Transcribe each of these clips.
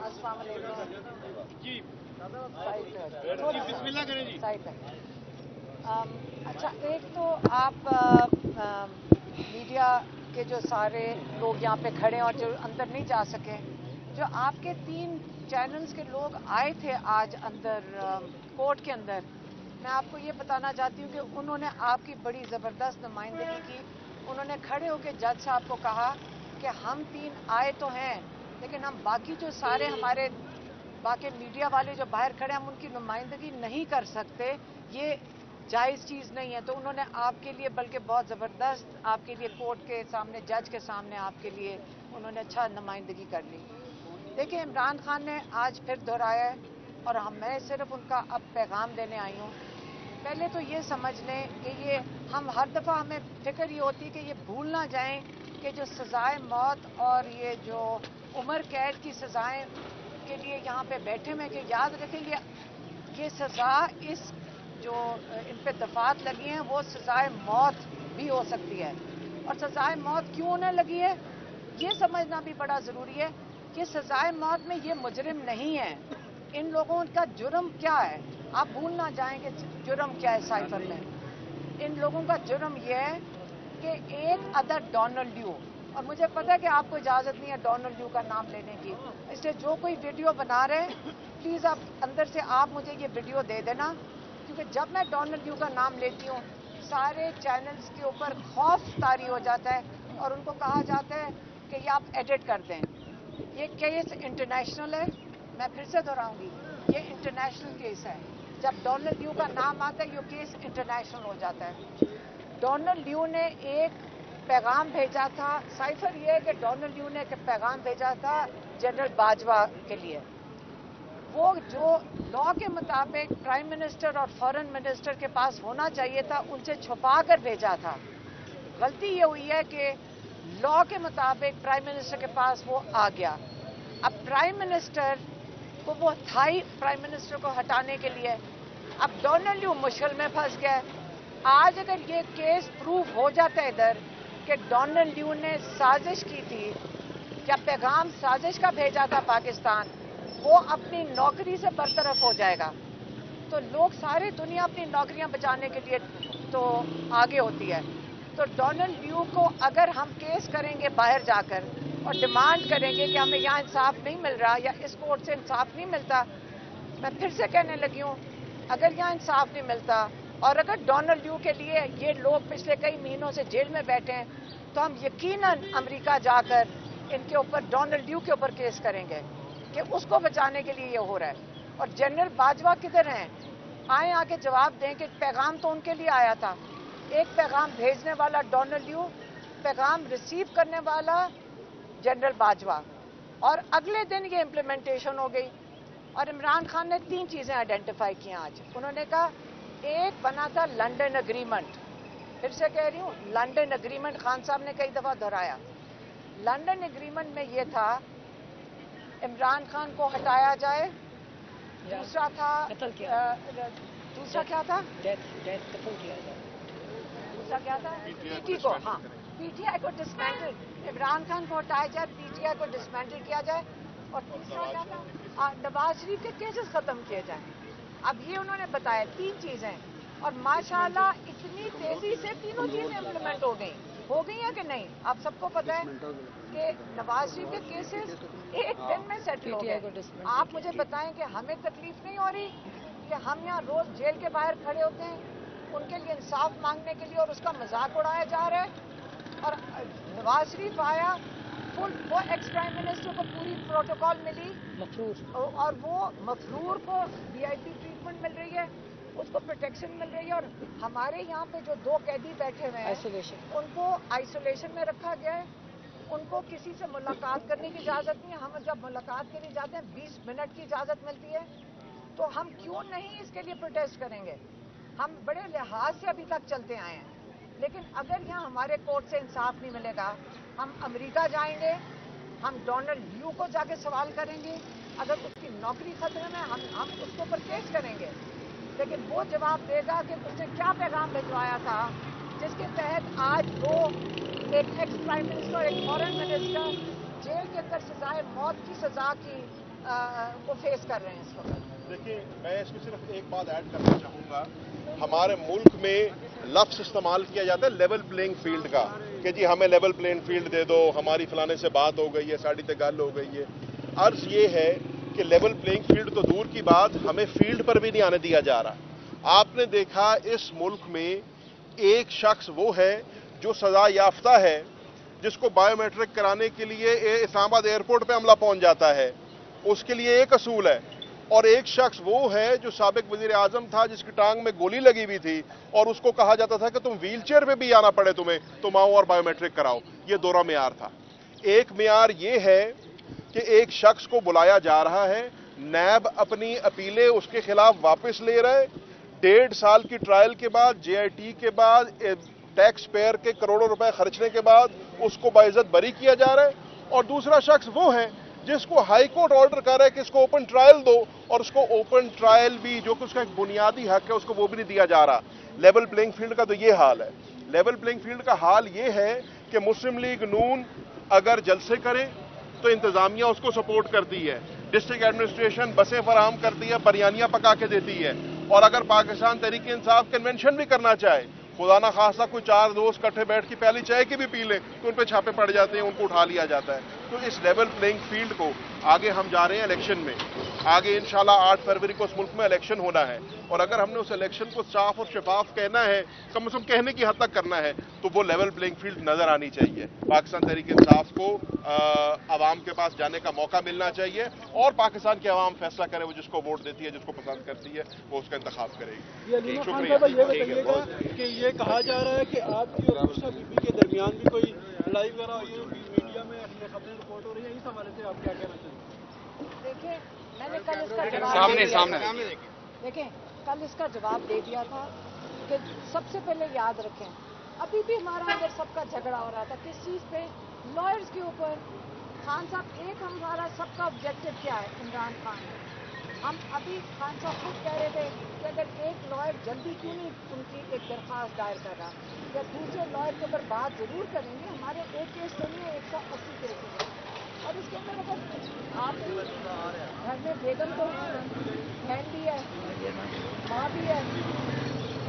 अस्सलाम वालेकुम जी बिस्मिल्लाह करें जी। साइड पे। अच्छा, एक तो आप मीडिया के जो सारे लोग यहाँ पे खड़े हैं और जो अंदर नहीं जा सके, जो आपके 3 चैनल्स के लोग आए थे आज अंदर कोर्ट के अंदर, मैं आपको ये बताना चाहती हूँ कि उन्होंने आपकी बड़ी ज़बरदस्त नुमाइंदगी की। उन्होंने खड़े होकर जज साहब को कहा कि हम 3 आए तो हैं, लेकिन हम बाकी जो सारे हमारे बाकी मीडिया वाले जो बाहर खड़े हैं हम उनकी नुमाइंदगी नहीं कर सकते, ये जायज़ चीज़ नहीं है। तो उन्होंने आपके लिए बल्कि बहुत ज़बरदस्त आपके लिए कोर्ट के सामने, जज के सामने आपके लिए उन्होंने अच्छा नुमाइंदगी कर ली। देखिए, इमरान खान ने आज फिर दोहराया है और मैं सिर्फ उनका अब पैगाम देने आई हूँ। पहले तो ये समझ लें कि ये हम हर दफ़ा हमें फ़िक्र ये होती है कि ये भूल ना जाएं कि जो सज़ाए मौत और ये जो उम्र कैद की सज़ाएं के लिए यहाँ पे बैठे हुए कि याद रखें ये सज़ा इस जो इन पे दफ़ात लगी हैं वो सज़ाए मौत भी हो सकती है। और सज़ाए मौत क्यों होने लगी है ये समझना भी बड़ा ज़रूरी है कि सज़ाए मौत में ये मुजरिम नहीं है। इन लोगों का जुर्म क्या है, आप भूल ना जाएं कि जुर्म क्या है साइफर में। इन लोगों का जुर्म यह है कि एक अदर डोनाल्ड ड्यू, और मुझे पता है कि आपको इजाज़त नहीं है डोनाल्ड ड्यू का नाम लेने की, इसलिए जो कोई वीडियो बना रहे हैं प्लीज़ आप अंदर से आप मुझे ये वीडियो दे देना, क्योंकि जब मैं डोनाल्ड ड्यू का नाम लेती हूँ सारे चैनल्स के ऊपर खौफ तारी हो जाता है और उनको कहा जाता है कि ये आप एडिट कर दें। ये केस इंटरनेशनल है, मैं फिर से दोहराऊंगी, ये इंटरनेशनल केस है। जब डोनाल्ड ड्यू का नाम आता है ये केस इंटरनेशनल हो जाता है। डोनाल्ड ड्यू ने एक पैगाम भेजा था, साइफर ये है कि डोनाल्ड ड्यू ने एक पैगाम भेजा था जनरल बाजवा के लिए। वो जो लॉ के मुताबिक प्राइम मिनिस्टर और फॉरेन मिनिस्टर के पास होना चाहिए था उनसे छुपा कर भेजा था। गलती ये हुई है कि लॉ के मुताबिक प्राइम मिनिस्टर के पास वो आ गया। अब प्राइम मिनिस्टर को वो था ही प्राइम मिनिस्टर को हटाने के लिए, अब डोनाल्ड ड्यू मुश्किल में फंस गया। आज अगर ये केस प्रूव हो जाता है इधर कि डोनाल्ड ड्यू ने साजिश की थी या पैगाम साजिश का भेजा था पाकिस्तान, वो अपनी नौकरी से बरतरफ हो जाएगा। तो लोग सारी दुनिया अपनी नौकरियां बचाने के लिए तो आगे होती है। तो डोनाल्ड ड्यू को अगर हम केस करेंगे बाहर जाकर और डिमांड करेंगे कि हमें यहाँ इंसाफ नहीं मिल रहा या इस कोर्ट से इंसाफ नहीं मिलता, मैं फिर से कहने लगी हूँ अगर यहाँ इंसाफ नहीं मिलता और अगर डोनाल्ड ड्यू के लिए ये लोग पिछले कई महीनों से जेल में बैठे हैं तो हम यकीनन अमेरिका जाकर इनके ऊपर डोनाल्ड ड्यू के ऊपर केस करेंगे कि उसको बचाने के लिए ये हो रहा है। और जनरल बाजवा किधर हैं, आए आके जवाब दें कि पैगाम तो उनके लिए आया था। एक पैगाम भेजने वाला डोनाल्ड ड्यू, पैगाम रिसीव करने वाला जनरल बाजवा, और अगले दिन ये इम्प्लीमेंटेशन हो गई। और इमरान खान ने 3 चीज़ें आइडेंटिफाई की आज। उन्होंने कहा एक बना था लंदन एग्रीमेंट, फिर से कह रही हूँ लंदन एग्रीमेंट, खान साहब ने कई दफ़ा दोहराया। लंदन एग्रीमेंट में ये था इमरान खान को हटाया जाए, दूसरा था दूसरा क्या था, दूसरा क्या था, पीटी को, हाँ पीटीआई को डिसमेंटल, इमरान खान को हटाया जाए, पीटीआई को डिसमेंटल किया जाए, और तीसरा क्या था, नवाज शरीफ के केसेस खत्म किए जाएं। अब ये उन्होंने बताया 3 चीजें, और माशाल्लाह इतनी तेजी से तीनों चीजें इम्प्लीमेंट हो गई हैं कि नहीं। आप सबको पता है कि नवाज शरीफ के केसेस एक दिन में सेटल हो गए। आप मुझे बताएं कि हमें तकलीफ नहीं हो रही कि हम यहाँ रोज जेल के बाहर खड़े होते हैं उनके लिए इंसाफ मांगने के लिए और उसका मजाक उड़ाया जा रहा है। और नवाज शरीफ आया, फुल वो एक्स प्राइम मिनिस्टर को पूरी प्रोटोकॉल मिली और वो मफरूर को वीआईपी ट्रीटमेंट मिल रही है, उसको प्रोटेक्शन मिल रही है। और हमारे यहाँ पे जो 2 कैदी बैठे हुए हैं उनको आइसोलेशन में रखा गया है, उनको किसी से मुलाकात करने की इजाज़त नहीं है। हम जब मुलाकात के लिए जाते हैं 20 मिनट की इजाज़त मिलती है, तो हम क्यों नहीं इसके लिए प्रोटेस्ट करेंगे। हम बड़े लिहाज से अभी तक चलते आए हैं, लेकिन अगर यहाँ हमारे कोर्ट से इंसाफ नहीं मिलेगा हम अमेरिका जाएंगे, हम डोनाल्ड ड्यू को जाके सवाल करेंगे, अगर उसकी नौकरी खतरे में हम उसके ऊपर केस करेंगे, लेकिन वो जवाब देगा कि उसने क्या पैगाम भिजवाया था जिसके तहत आज 2 एक एक्स प्राइम मिनिस्टर और एक फॉरेन मिनिस्टर जेल के अंदर सजाए मौत की सजा की को फेस कर रहे हैं इस वक्त? देखिए, मैं इसमें सिर्फ एक बात ऐड करना चाहूँगा। हमारे मुल्क में लफ्ज़ इस्तेमाल किया जाता है लेवल प्लेइंग फील्ड का, कि जी हमें लेवल प्लेइंग फील्ड दे दो, हमारी फलाने से बात हो गई है, साड़ी ते गल हो गई है। अर्ज ये है कि लेवल प्लेइंग फील्ड तो दूर की बात, हमें फील्ड पर भी नहीं आने दिया जा रहा। आपने देखा इस मुल्क में एक शख्स वो है जो सजा याफ्ता है, जिसको बायोमेट्रिक कराने के लिए इस्लामाबाद एयरपोर्ट पे हमला पहुंच जाता है, उसके लिए एक असूल है। और एक शख्स वो है जो साबिक वजीर आजम था, जिसकी टांग में गोली लगी हुई थी और उसको कहा जाता था कि तुम व्हील चेयर पे भी आना पड़े तुम्हें, तुम आओ और बायोमेट्रिक कराओ। ये दोहरा मियार था। एक मियार ये है कि एक शख्स को बुलाया जा रहा है, नैब अपनी अपीलें उसके खिलाफ वापस ले रहे, 1.5 साल की ट्रायल के बाद, JIT के बाद, टैक्स पेयर के करोड़ों रुपए खर्चने के बाद उसको बाइज्जत बरी किया जा रहा है। और दूसरा शख्स वो है जिसको हाई कोर्ट ऑर्डर कर रहा है कि इसको ओपन ट्रायल दो, और उसको ओपन ट्रायल भी, जो कि उसका एक बुनियादी हक है, उसको वो भी नहीं दिया जा रहा। लेवल प्लेइंग फील्ड का तो ये हाल है। लेवल प्लेइंग फील्ड का हाल ये है कि मुस्लिम लीग नून अगर जलसे करे तो इंतजामिया उसको सपोर्ट करती है, डिस्ट्रिक्ट एडमिनिस्ट्रेशन बसें फराहम करती है, बिरयानियां पका के देती है। और अगर पाकिस्तान तहरीक इंसाफ कन्वेंशन भी करना चाहे, खुदा ना खासा कोई 4 दोस्त इकट्ठे बैठ के पहली चाय की भी पी लें, तो उन पे छापे पड़ जाते हैं, उनको उठा लिया जाता है। तो इस लेवल प्लेइंग फील्ड को आगे हम जा रहे हैं इलेक्शन में। आगे इंशाल्लाह 8 फरवरी को इस मुल्क में इलेक्शन होना है, और अगर हमने उस इलेक्शन को साफ और शफाफ कहना है, कम से कम कहने की हद तक करना है, तो वो लेवल प्लेइंग फील्ड नजर आनी चाहिए। पाकिस्तान तहरीक इंसाफ को आवाम के पास जाने का मौका मिलना चाहिए, और पाकिस्तान की आवाम फैसला करे, वो जिसको वोट देती है, जिसको पसंद करती है, वो उसका इंतखाब करेगी। शुक्रिया। ये बताइएगा कि ये कहा जा रहा है कि आपकी और बुशरा बीबी के दरमियान भी कोई लड़ाई वगैरह हुई है, मीडिया में खबरें रिपोर्ट हो रही है, इस हवाले से आप क्या कहना चाहेंगे? देखिए, मैंने कल इसका जवाब दे दिया था। देखिए, कल इसका जवाब दे दिया था कि सबसे पहले याद रखें, अभी भी हमारा अंदर सबका झगड़ा हो रहा था। किस चीज़ पे? लॉयर्स के ऊपर। खान साहब, एक हमारा सबका ऑब्जेक्टिव क्या है? इमरान खान। हम अभी खान साहब खुद कह रहे थे कि अगर एक लॉयर जल्दी क्यों नहीं उनकी एक दरख्वास्त दायर कर रहा, या दूसरे लॉयर के ऊपर बात जरूर करेंगे। हमारे एक केस तो नहीं है, 180 केस हैं, और इसके अंदर अगर आप घर में बेगम तो बहन भी है, माँ भी है,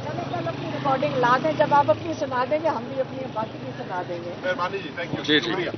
चलो कल अपनी रिकॉर्डिंग ला दें, जब आप अपनी सुना देंगे हम भी अपनी बाकी भी सुना देंगे। मेहरबानी जी, थैंक यू, शुक्रिया।